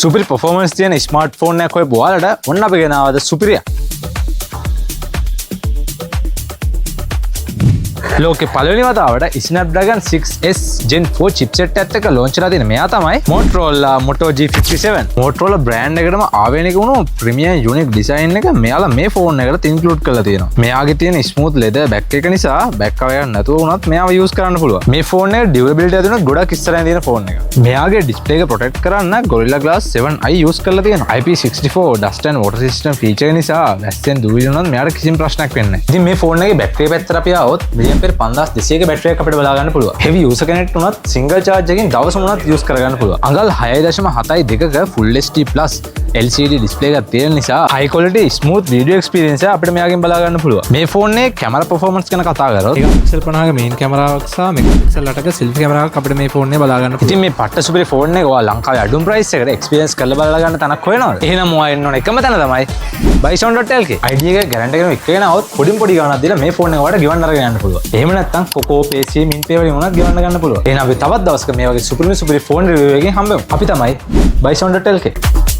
සුපිරි පර්ෆෝමන්ස් තියෙන smart phone එකක් හොයපු ඔයාලට ඔන්න අපි ගෙනාවද සුපිරිය. ලෝකේ පළවෙනි වතාවට Snapdragon 6S Gen 4 chipset එකත් එක්ක launch වෙලා තියෙන මෙයා තමයි Motorola Moto G57. Motorola brand එකටම ආවේනික වුණු premium unique design එක මෙයාලා මේ ෆෝන් එකට include කරලා තියෙනවා. මෙයාගේ තියෙන smooth leather back එක නිසා back cover එකක් නැතුව වුණත් මෙයාව use කරන්න පුළුවන්. මේ ෆෝන් එකේ durability එක දුන්නොත් ගොඩක් ඉස්සරහින් තියෙන ෆෝන් එක. මෙයාගේ display එක protect කරන්න Gorilla Glass 7i use කරලා තියෙනවා. IP64 dust and water resistant feature එක නිසා වැස්සෙන් දුවිලි වුණත් මෙයාට කිසිම ප්‍රශ්නයක් වෙන්නේ නැහැ. ඉතින් මේ ෆෝන් එකේ battery පැත්තට අපි ආවොත් 5200 බැටරි එකක් අපිට බලා ගන්න පුළුවන්. heavy user connect උනත් single charge එකකින් දවස මොනවත් use කරගන්න පුළුවන්. අඟල් 6.72ක full HD plus LCD display එකක් තියෙන නිසා high quality smooth video experience එක අපිට මෙයාගෙන් බලා ගන්න පුළුවන්. මේ ෆෝන් එකේ camera performance ගැන කතා කරොත් megapixel 50ක main කැමරාවක් සහ megapixel 8ක selfie කැමරාවක් අපිට මේ ෆෝන් එකේ බලා ගන්න පුළුවන්. ඉතින් මේ පට්ට සුපිරි ෆෝන් එක ඔයා ලංකාවේ අඩුම price එකට experience කරලා බලා ගන්න තැනක් හොයනවද? එහෙනම් ඔයා එන්න ඕන එකම තැන තමයි bison.lk. ID එක guarantee එකම එක්ක ගෙනාවොත් පොඩි ගාණක් දීලා මේ ෆෝන් එක ඔයාලට ගෙවන්න අරගෙන යන්න පුළුවන්. එහෙම නැත්නම් කොකෝ පේසිය මින්පේ වලින් උනත් ගෙවන්න ගන්න පුළුවන්. එහෙනම් අපි තවත් දවසක මේ වගේ සුපිරි ෆෝන් රිවිව් එකකින් හම්බෙමු. අපි තමයි bison.lk.